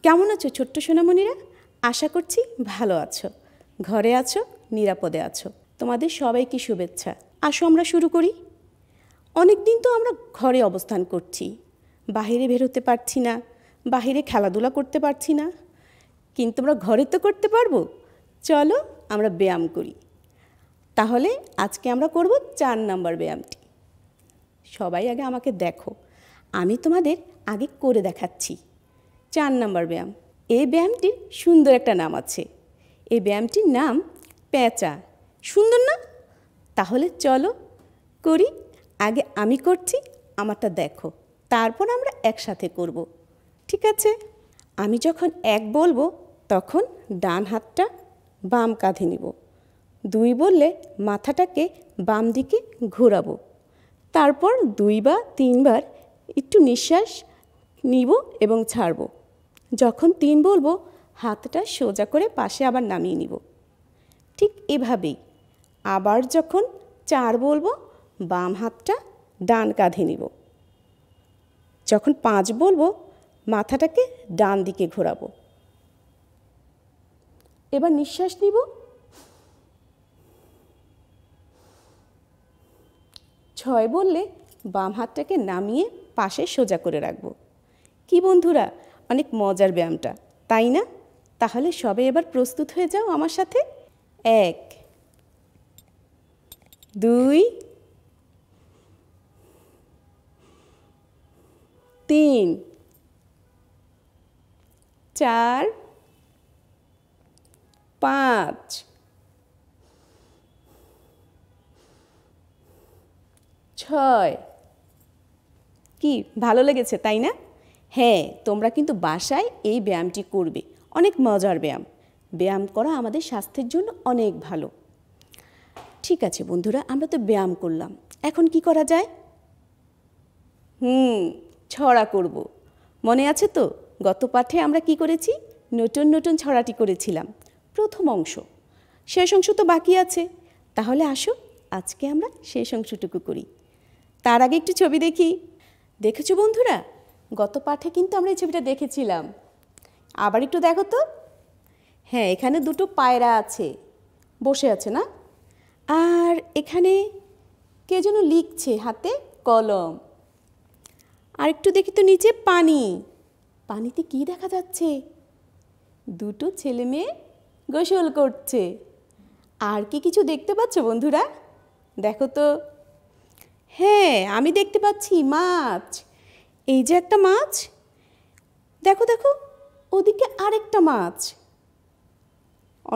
কেমন আছো ছোট্ট সোনামণিরা? আশা করছি ভালো আছো, ঘরে আছো, নিরাপদে আছো। তোমাদের সবাইকে শুভেচ্ছা। আসো আমরা শুরু করি। অনেক দিন তো আমরা ঘরে অবস্থান করছি, বাহিরে বেরোতে পারছি না, বাহিরে খেলাধুলা করতে পারছি না, কিন্তু আমরা ঘরে তো করতে পারবো। চলো আমরা ব্যায়াম করি। তাহলে আজকে আমরা করব 4 নম্বর ব্যায়ামটি। সবাই আগে আমাকে দেখো, আমি তোমাদের আগে করে দেখাচ্ছি। 4 নম্বর ব্যায়াম। এই ব্যায়ামটির সুন্দর একটা নাম আছে। এই ব্যায়ামটির নাম পেঁচা। সুন্দর না? তাহলে চলো করি। আগে আমি করছি, আমারটা দেখো, তারপর আমরা একসাথে করব। ঠিক আছে? আমি যখন 1 বলবো তখন ডান হাতটা বাম কাঁধে নিব। 2 বললে মাথাটাকে বাম দিকে ঘোরাবো। তারপর 2 বা 3 বার একটু নিঃশ্বাস নিব এবং ছাড়ব। যখন 3 বলবো হাতটা সোজা করে পাশে আবার নামিয়ে নিব। ঠিক এভাবেই আবার যখন 4 বলবো বাম হাতটা ডান কাঁধে নিব। যখন 5 বলবো মাথাটাকে ডান দিকে ঘোরাবো। এবার নিঃশ্বাস নিব। 6 বললে বাম হাতটাকে নামিয়ে পাশে সোজা করে রাখবো। কি বন্ধুরা, অনেক মজার ব্যায়ামটা, তাই না? তাহলে সবাই এবার প্রস্তুত হয়ে যাও আমার সাথে। 1 2 3 4 5 6। কি ভালো লেগেছে, তাই না? হ্যাঁ, তোমরা কিন্তু বাসায় এই ব্যায়ামটি করবে। অনেক মজার ব্যায়াম। ব্যায়াম করা আমাদের স্বাস্থ্যের জন্য অনেক ভালো। ঠিক আছে বন্ধুরা, আমরা তো ব্যায়াম করলাম, এখন কি করা যায়? ছড়া করব। মনে আছে তো, গত পাঠে আমরা কি করেছি? নতুন নতুন ছড়াটি করেছিলাম, প্রথম অংশ। শেষ অংশ তো বাকি আছে। তাহলে আসো আজকে আমরা শেষ অংশটুকু করি। তার আগে একটু ছবি দেখি। দেখেছো বন্ধুরা? গত পাঠে কিন্তু আমরা এই ছবিটা দেখেছিলাম। আবার একটু দেখো তো। হ্যাঁ, এখানে 2টো পায়রা আছে, বসে আছে না? আর এখানে কে যেন লিখছে, হাতে কলম। আর একটু দেখি তো নিচে পানি। পানিতে কি দেখা যাচ্ছে? 2টো ছেলে মেয়ে গোসল করছে। আর কি কিছু দেখতে পাচ্ছ বন্ধুরা? দেখো তো। হ্যাঁ, আমি দেখতে পাচ্ছি মাছ। এই যে একটা মাছ, দেখো দেখো, ওদিকে আরেকটা মাছ।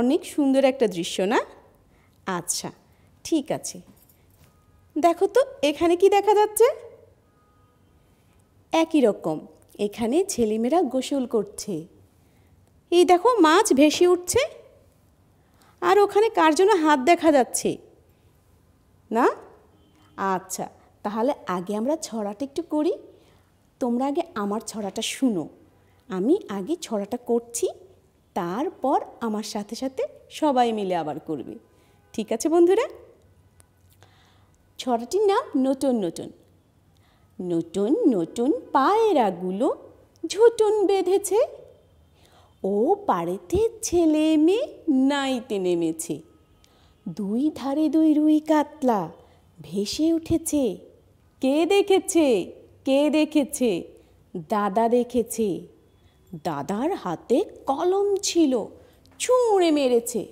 অনেক সুন্দর একটা দৃশ্য না? আচ্ছা, ঠিক আছে। দেখো তো এখানে কি দেখা যাচ্ছে? একই রকম, এখানে ছেলেমেয়েরা গোসল করছে। এই দেখো মাছ ভেসে উঠছে। আর ওখানে কার জন্য হাত দেখা যাচ্ছে না? আচ্ছা, তাহলে আগে আমরা ছড়াটা একটু করি। তোমরা আগে আমার ছড়াটা শুনো। আমি আগে ছড়াটা করছি, তারপর আমার সাথে সাথে সবাই মিলে আবার করবে। ঠিক আছে বন্ধুরা? ছড়াটির নাম নতুন নতুন। নতুন নতুন পায়রাগুলো ঝুঁটুন বেঁধেছে, ও পাড়েতে ছেলে মেয়ে নাইতে নেমেছে। 2 ধারে 2 রুই কাতলা ভেসে উঠেছে। কে দেখেছে? কে দেখেছে? দাদা দেখেছে। দাদার হাতে কলম ছিল, ছুঁড়ে মেরেছে।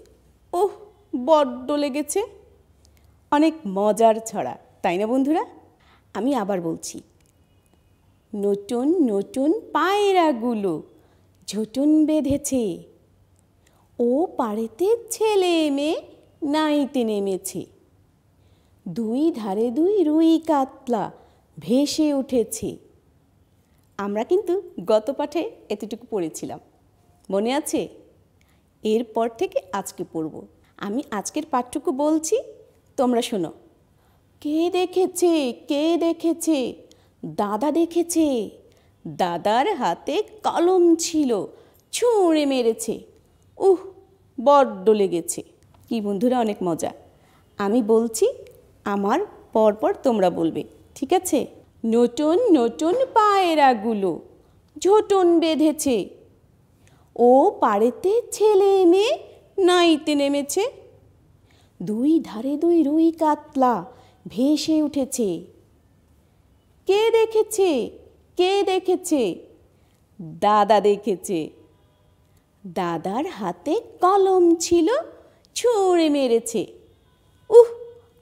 ওহ, বড্ড লেগেছে। অনেক মজার ছড়া, তাই না বন্ধুরা? আমি আবার বলছি। নতুন নতুন পায়রাগুলো ঝুঁটুন বেঁধেছে, ও পাড়েতে ছেলে মেয়ে নাইতে নেমেছে। 2 ধারে 2 রুই কাতলা ভেসে উঠেছে। আমরা কিন্তু গত পাঠে এতটুকু পড়েছিলাম, মনে আছে? এরপর থেকে আজকে পড়ব। আমি আজকের পাঠটুকু বলছি, তোমরা শোনো। কে দেখেছে? কে দেখেছে? দাদা দেখেছে। দাদার হাতে কলম ছিল, ছুঁড়ে মেরেছে। উহ, বড্ড লেগেছে। কি বন্ধুরা, অনেক মজা। আমি বলছি, আমার পরপর তোমরা বলবে, ঠিক আছে? নতুন নতুন পায়রাগুলো ঝুঁটুন বেঁধেছে, ও পাড়েতে ছেলে মেয়ে নাইতে নেমেছে, দুই ধারে দুই রুই কাতলা ভেসে উঠেছে। কে দেখেছে? কে দেখেছে? দাদা দেখেছে। দাদার হাতে কলম ছিল, ছুঁড়ে মেরেছে। উহ,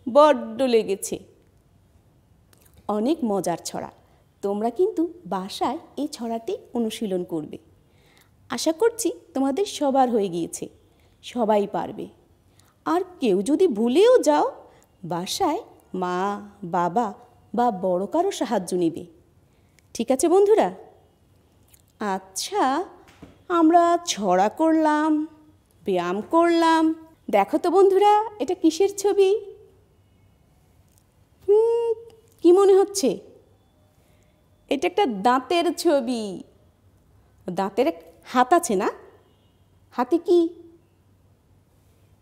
বড্ড লেগেছে। অনেক মজার ছড়া। তোমরা কিন্তু বাসায় এই ছড়াটি অনুশীলন করবে। আশা করছি তোমাদের সবার হয়ে গিয়েছে, সবাই পারবে। আর কেউ যদি ভুলেও যাও, বাসায় মা, বাবা বা বড় কারো সাহায্য নেবে। ঠিক আছে বন্ধুরা? আচ্ছা, আমরা ছড়া করলাম, ব্যায়াম করলাম। দেখো তো বন্ধুরা, এটা কিসের ছবি? কি মনে হচ্ছে? এটা একটা দাঁতের ছবি। দাঁতের হাত আছে না? হাতে কি?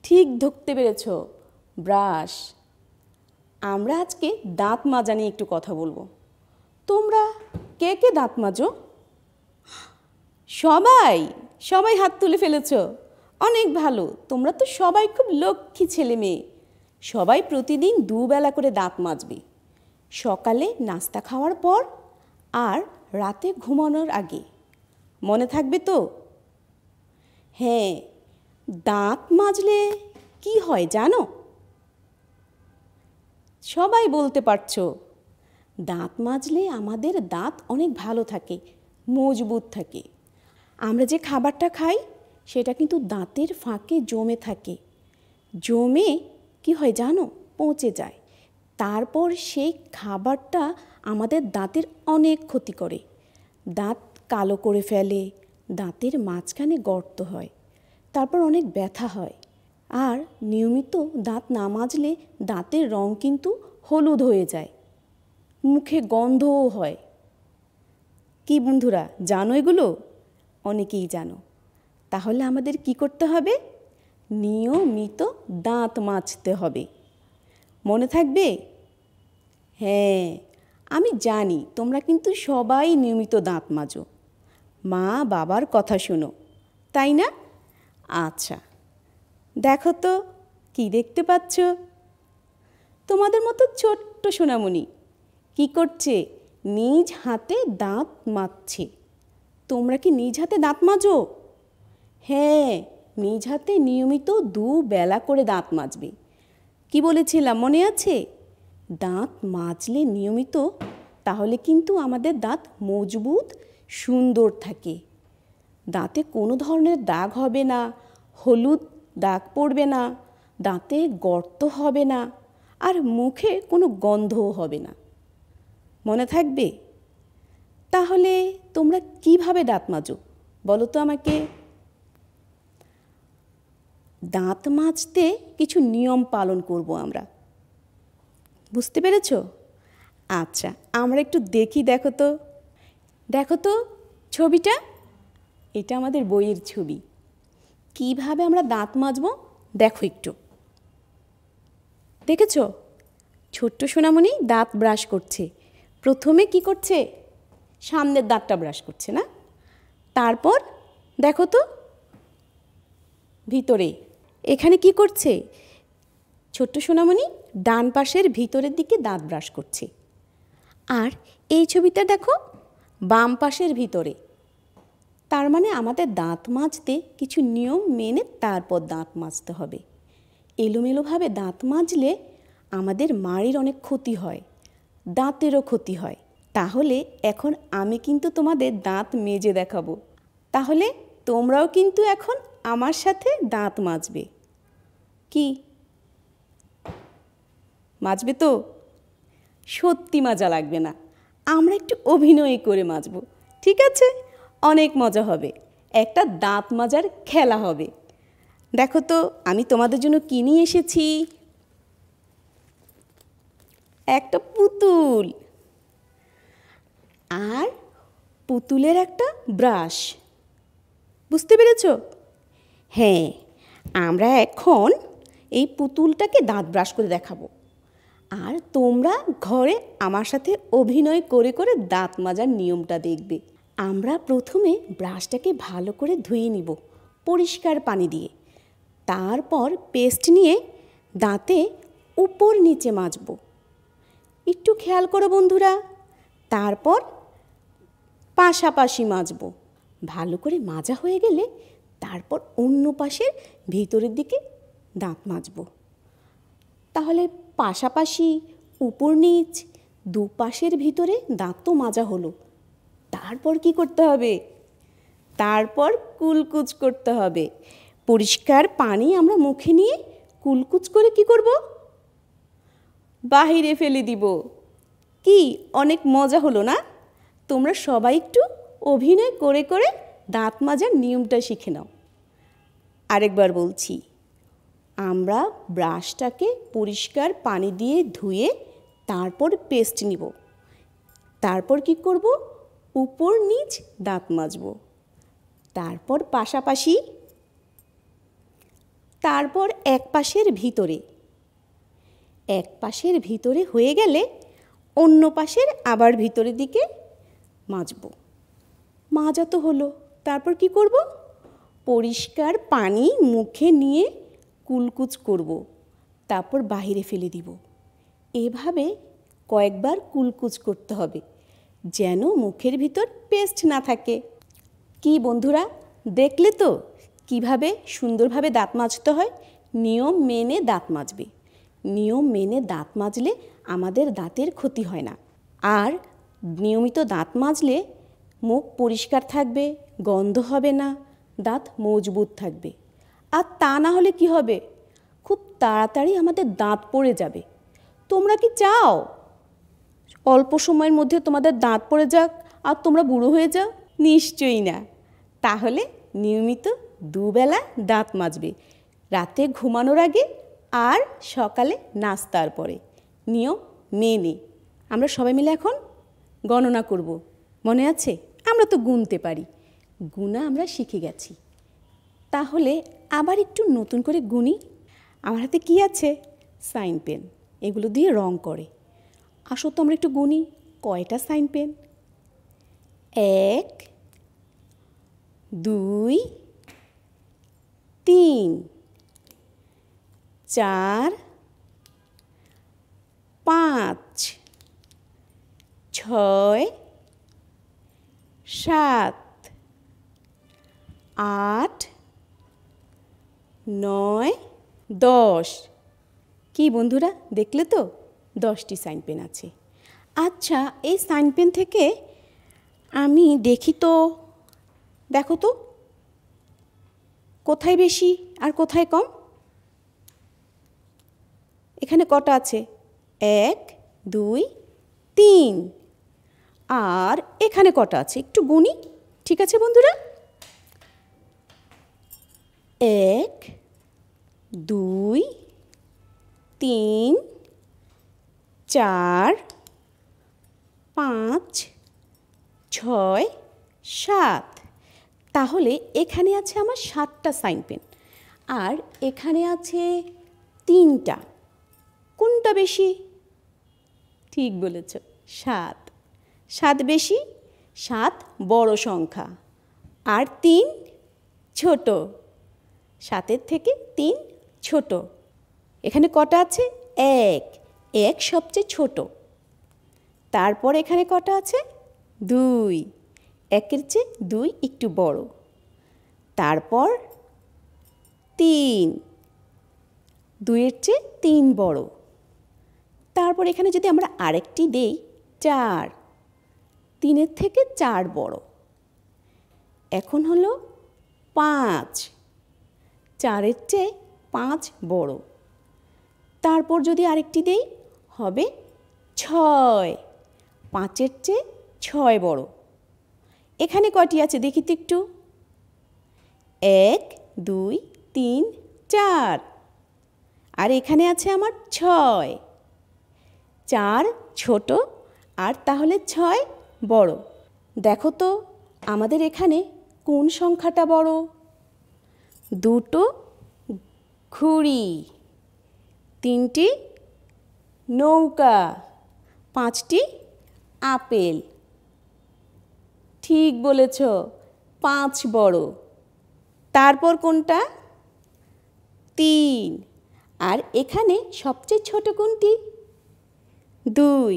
ঠিক ধরতে পেরেছ, ব্রাশ। আমরা আজকে দাঁত মাজা নিয়ে একটু কথা বলবো। তোমরা কে কে দাঁত মাজো? সবাই সবাই হাত তুলে ফেলেছ, অনেক ভালো। তোমরা তো সবাই খুব লক্ষ্মী ছেলে মেয়ে। সবাই প্রতিদিন দুবেলা করে দাঁত মাজবে, সকালে নাস্তা খাওয়ার পর আর রাতে ঘুমানোর আগে। মনে থাকবে তো? হ্যাঁ, দাঁত মাজলে কি হয় জানো? সবাই বলতে পারছো। দাঁত মাজলে আমাদের দাঁত অনেক ভালো থাকে, মজবুত থাকে। আমরা যে খাবারটা খাই সেটা কিন্তু দাঁতের ফাঁকে জমে থাকে। জমে কি হয় জানো? পচে যায়। তারপর সেই খাবারটা আমাদের দাঁতের অনেক ক্ষতি করে। দাঁত কালো করে ফেলে, দাঁতের মাঝখানে গর্ত হয়, তারপর অনেক ব্যথা হয়। আর নিয়মিত দাঁত না মাজলে দাঁতের রং কিন্তু হলুদ হয়ে যায়, মুখে গন্ধও হয়। কি বন্ধুরা, জানো এগুলো? অনেকেই জানো। তাহলে আমাদের কি করতে হবে? নিয়মিত দাঁত মাজতে হবে। মনে থাকবে? হ্যাঁ, আমি জানি তোমরা কিন্তু সবাই নিয়মিত দাঁত মাজো, মা বাবার কথা শোনো, তাই না? আচ্ছা, দেখো তো কি দেখতে পাচ্ছ? তোমাদের মতো ছোট্ট সোনামণি কি করছে? নিজ হাতে দাঁত মাজছে। তোমরা কি নিজ হাতে দাঁত মাজো? হ্যাঁ, নিজ হাতে নিয়মিত দুবেলা করে দাঁত মাজবে। কি বলেছিলাম মনে আছে? দাঁত মাজলে নিয়মিত, তাহলে কিন্তু আমাদের দাঁত মজবুত, সুন্দর থাকে। দাঁতে কোনো ধরনের দাগ হবে না, হলুদ দাগ পড়বে না, দাঁতে গর্ত হবে না, আর মুখে কোনো গন্ধও হবে না। মনে থাকবে? তাহলে তোমরা কিভাবে দাঁত মাজো বলো তো আমাকে? দাঁত মাজতে কিছু নিয়ম পালন করব আমরা। বুঝতে পেরেছ? আচ্ছা, আমরা একটু দেখি। দেখো তো, দেখো তো ছবিটা। এটা আমাদের বইয়ের ছবি। কিভাবে আমরা দাঁত মাজবো দেখো একটু। দেখেছ? ছোট্ট সোনামণি দাঁত ব্রাশ করছে। প্রথমে কি করছে? সামনের দাঁতটা ব্রাশ করছে না? তারপর দেখো তো ভিতরে, এখানে কি করছে? ছোট্ট সোনামণি ডান পাশের ভিতরের দিকে দাঁত ব্রাশ করছে। আর এই ছবিটা দেখো, বাম পাশের ভিতরে। তার মানে আমাদের দাঁত মাজতে কিছু নিয়ম মেনে তারপর দাঁত মাজতে হবে। এলোমেলোভাবে দাঁত মাজলে আমাদের মাড়ির অনেক ক্ষতি হয়, দাঁতেরও ক্ষতি হয়। তাহলে এখন আমি কিন্তু তোমাদের দাঁত মেজে দেখাবো। তাহলে তোমরাও কিন্তু এখন আমার সাথে দাঁত মাজবে। কি মাজবে তো? সত্যি মাজা লাগবে না, আমরা একটু অভিনয় করে মাজবো। ঠিক আছে? অনেক মজা হবে। একটা দাঁত মাজার খেলা হবে। দেখো তো আমি তোমাদের জন্য কি নিয়ে এসেছি। একটা পুতুল আর পুতুলের একটা ব্রাশ। বুঝতে পেরেছ? হ্যাঁ, আমরা এখন এই পুতুলটাকে দাঁত ব্রাশ করে দেখাবো, আর তোমরা ঘরে আমার সাথে অভিনয় করে করে দাঁত মাজার নিয়মটা দেখবে। আমরা প্রথমে ব্রাশটাকে ভালো করে ধুয়ে নিব পরিষ্কার পানি দিয়ে। তারপর পেস্ট নিয়ে দাঁতে উপর নিচে মাজব। একটু খেয়াল করো বন্ধুরা। তারপর পাশাপাশি মাজব। ভালো করে মাজা হয়ে গেলে তারপর অন্য পাশের ভিতরের দিকে দাঁত মাজব। তাহলে পাশাপাশি উপর নিচ দুপাশের ভিতরে দাঁত তো মাজা হলো। তারপর কি করতে হবে? তারপর কুলকুচ করতে হবে। পরিষ্কার পানি আমরা মুখে নিয়ে কুলকুচ করে কি করব? বাহিরে ফেলে দিব। কি অনেক মজা হলো না? তোমরা সবাই একটু অভিনয় করে করে দাঁত মাজার নিয়মটা শিখে নাও। আরেকবার বলছি, আমরা ব্রাশটাকে পরিষ্কার পানি দিয়ে ধুয়ে তারপর পেস্ট নিব। তারপর কি করব? উপর নিচ দাঁত মাজব। তারপর পাশাপাশি, তারপর এক পাশের ভিতরে। এক পাশের ভিতরে হয়ে গেলে অন্য পাশের আবার ভিতরের দিকে মাজব। মাজা তো হলো। তারপর কি করব? পরিষ্কার পানি মুখে নিয়ে কুলকুচ করব। তারপর বাহিরে ফেলে দিব। এভাবে কয়েকবার কুলকুচ করতে হবে যেন মুখের ভিতর পেস্ট না থাকে। কি বন্ধুরা, দেখলে তো কিভাবে সুন্দরভাবে দাঁত মাজতে হয়? নিয়ম মেনে দাঁত মাজবে। নিয়ম মেনে দাঁত মাজলে আমাদের দাঁতের ক্ষতি হয় না। আর নিয়মিত দাঁত মাজলে মুখ পরিষ্কার থাকবে, গন্ধ হবে না, দাঁত মজবুত থাকবে। আর তা না হলে কি হবে? খুব তাড়াতাড়ি আমাদের দাঁত পড়ে যাবে। তোমরা কি চাও অল্প সময়ের মধ্যে তোমাদের দাঁত পড়ে যাক আর তোমরা বুড়ো হয়ে যাও? নিশ্চয়ই না। তাহলে নিয়মিত দুবেলা দাঁত মাজবে, রাতে ঘুমানোর আগে আর সকালে নাস্তার পরে। নিয়ম মেনে আমরা সবাই মিলে এখন গণনা করব। মনে আছে? আমরা তো গুনতে পারি, গুণা আমরা শিখে গেছি। তাহলে আবার একটু নতুন করে গুনি। আমার হাতে কি আছে? Sign pen. এগুলো দিয়ে রং করে। আসো তো আমরা একটু গুনি কয়টা সাইন পেন। 1 2 3 4 5 6 7 8 9 10। কি বন্ধুরা, দেখলে তো 10টি সাইন পেন আছে। আচ্ছা, এই সাইন পেন থেকে আমি দেখি তো, দেখো তো কোথায় বেশি আর কোথায় কম। এখানে কটা আছে? 1 2 3। আর এখানে কটা আছে একটু গুনি। ঠিক আছে বন্ধুরা? 1 2 3 4 5 6 7। তাহলে এখানে আছে আমার 7টা সাইন পেন আর এখানে আছে 3টা। কোনটা বেশি? ঠিক বলেছ, 7। 7 বেশি। 7 বড় সংখ্যা আর 3 ছোট। 7-এর থেকে 3 ছোট। এখানে কটা আছে? 1। 1 সবচেয়ে ছোট। তারপর এখানে কটা আছে? 2। 1-এর চেয়ে 2 একটু বড়। তারপর 3। 2-এর চেয়ে 3 বড়। তারপর এখানে যদি আমরা আরেকটি দেই 4। 3-এর থেকে 4 বড়। এখন হলো 5। 4-এর চেয়ে 5 বড়। তারপর যদি আরেকটি দেই হবে 6। 5-এর চেয়ে 6 বড়। এখানে কটি আছে দেখি তো একটু? 1 2 3 4। আর এখানে আছে আমার 6। 4 ছোট আর তাহলে 6 বড়। দেখো তো আমাদের এখানে কোন সংখ্যাটা বড়? 2টো ঘুড়ি, 3টি নৌকা, 5টি আপেল। ঠিক বলেছ, 5 বড়। তারপর কোনটা? 3। আর এখানে সবচেয়ে ছোট কোনটি? 2।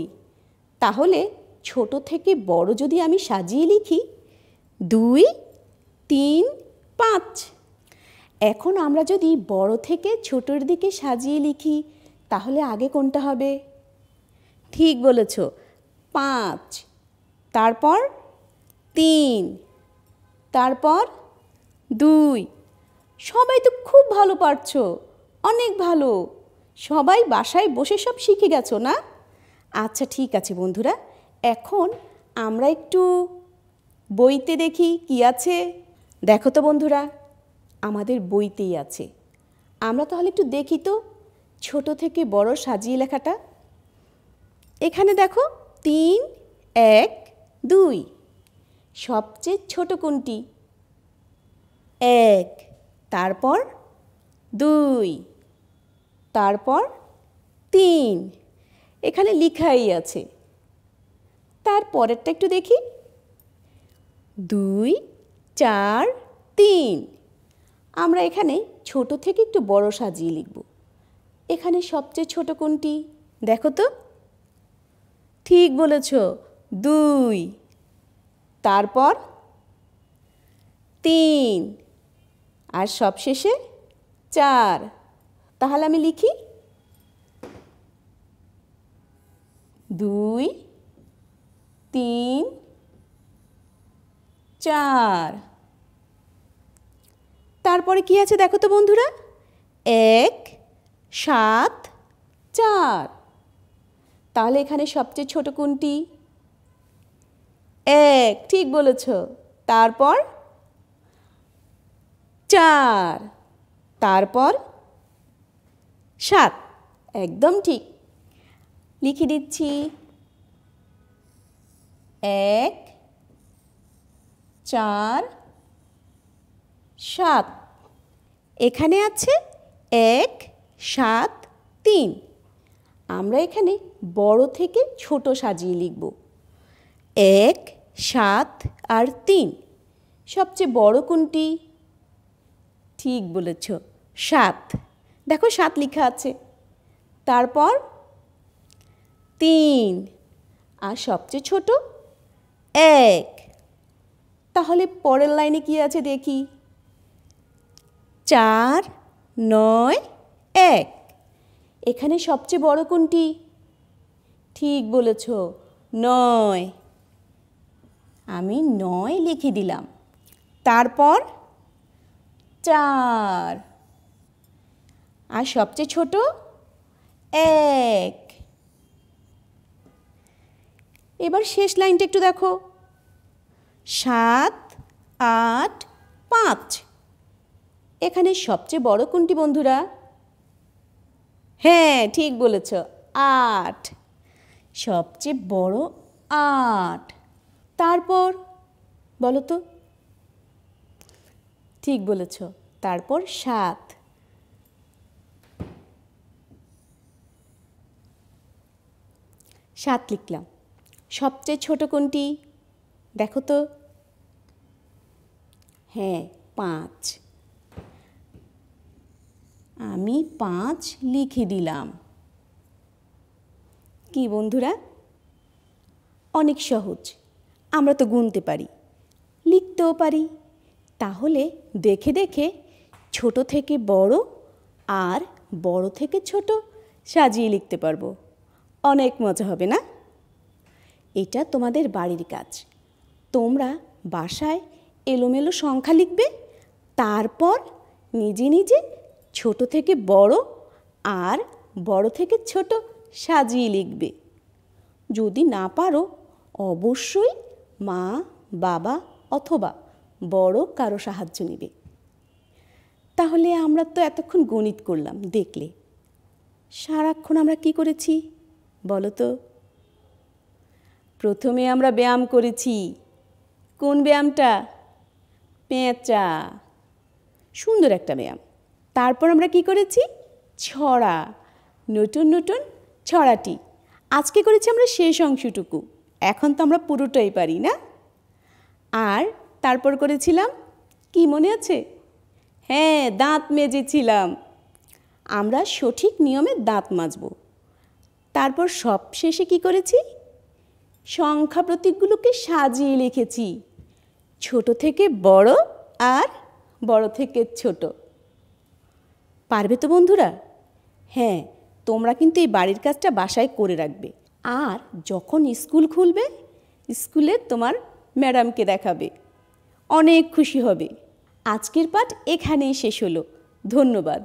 তাহলে ছোট থেকে বড় যদি আমি সাজিয়ে লিখি, 2, 3, 5। এখন আমরা যদি বড় থেকে ছোটর দিকে সাজিয়ে লিখি, তাহলে আগে কোনটা হবে? ঠিক বলেছ, 5। তারপর 3, তারপর 2। সবাই তো খুব ভালো পারছো, অনেক ভালো। সবাই বাসায় বসে সব শিখে গেছো না? আচ্ছা ঠিক আছে বন্ধুরা, এখন আমরা একটু বইতে দেখি কি আছে। দেখো তো বন্ধুরা, আমাদের বইতেই আছে। আমরা তাহলে একটু দেখি তো ছোট থেকে বড় সাজিয়ে লেখাটা। এখানে দেখো 3, 1, 2। সবচেয়ে ছোট কোনটি? 1। তারপর 2, তারপর 3। এখানে লেখাই আছে। তারপরেরটা একটু দেখি। 2, 4, 3। আমরা এখানে ছোট থেকে একটু বড় সাজিয়ে লিখব। এখানে সবচেয়ে ছোট কোনটি? দেখো তো। ঠিক বলেছ, 2। তারপর 3 আর সবশেষে 4। তাহলে আমি লিখি 2, 3, 4। তারপরে কি আছে দেখো তো বন্ধুরা? 1, 7, 4। তাহলে এখানে সবচেয়ে ছোট কোনটি? 1। ঠিক বলেছ। তারপর 4, তারপর 7। একদম ঠিক। লিখে দিচ্ছি 1, 4, 7। এখানে আছে 1, 7, 3। আমরা এখানে বড় থেকে ছোট সাজিয়ে লিখব। 1, 7 আর 3। সবচেয়ে বড় কোনটি? ঠিক বলেছ, 7। দেখো 7 লেখা আছে। তারপর 3 আর সবচেয়ে ছোট 1। তাহলে পরের লাইনে কি আছে দেখি। 4, 9, 1। এখানে সবচেয়ে বড় কোনটি? ঠিক বলেছ, 9। আমি 9 লিখে দিলাম। তারপর 4 আর সবচেয়ে ছোট 1। এবার শেষ লাইনটা একটু দেখো। 7, 8, 5। এখানে সবচেয়ে বড় কোনটি বন্ধুরা? হ্যাঁ ঠিক বলেছ, 8। সবচেয়ে বড় 8। তারপর বলো তো। ঠিক বলেছ, তারপর 7। লিখলাম। সবচেয়ে ছোট কোনটি? দেখো তো। হ্যাঁ 5। আমি 5 লিখে দিলাম। কি বন্ধুরা, অনেক সহজ। আমরা তো গুনতে পারি, লিখতেও পারি। তাহলে দেখে দেখে ছোট থেকে বড় আর বড় থেকে ছোট সাজিয়ে লিখতে পারবো। অনেক মজা হবে না? এটা তোমাদের বাড়ির কাজ। তোমরা বাসায় এলোমেলো সংখ্যা লিখবে, তারপর নিজে নিজে ছোট থেকে বড় আর বড় থেকে ছোট সাজিয়ে লিখবে। যদি না পারো অবশ্যই মা, বাবা অথবা বড় কারো সাহায্য নেবে। তাহলে আমরা তো এতক্ষণ গণিত করলাম, দেখলে সারাক্ষণ আমরা কি করেছি বলো তো? প্রথমে আমরা ব্যায়াম করেছি। কোন ব্যায়ামটা? পেঁচা। সুন্দর একটা ব্যায়াম। তারপর আমরা কি করেছি? ছড়া, নতুন নতুন ছড়াটি। আজকে করেছি আমরা শেষ অংশটুকু। এখন তো আমরা পুরোটাই পারি না? আর তারপর করেছিলাম কি মনে আছে? হ্যাঁ, দাঁত মেজেছিলাম। আমরা সঠিক নিয়মে দাঁত মাজব। তারপর সব শেষে কি করেছি? সংখ্যা প্রতীকগুলোকে সাজিয়ে লিখেছি, ছোট থেকে বড় আর বড় থেকে ছোট। পারবে তো বন্ধুরা? হ্যাঁ, তোমরা কিন্তু এই বাড়ির কাজটা বাসায় করে রাখবে। আর যখন স্কুল খুলবে, স্কুলে তোমার ম্যাডামকে দেখাবে, অনেক খুশি হবে। আজকের পাঠ এখানেই শেষ হলো। ধন্যবাদ।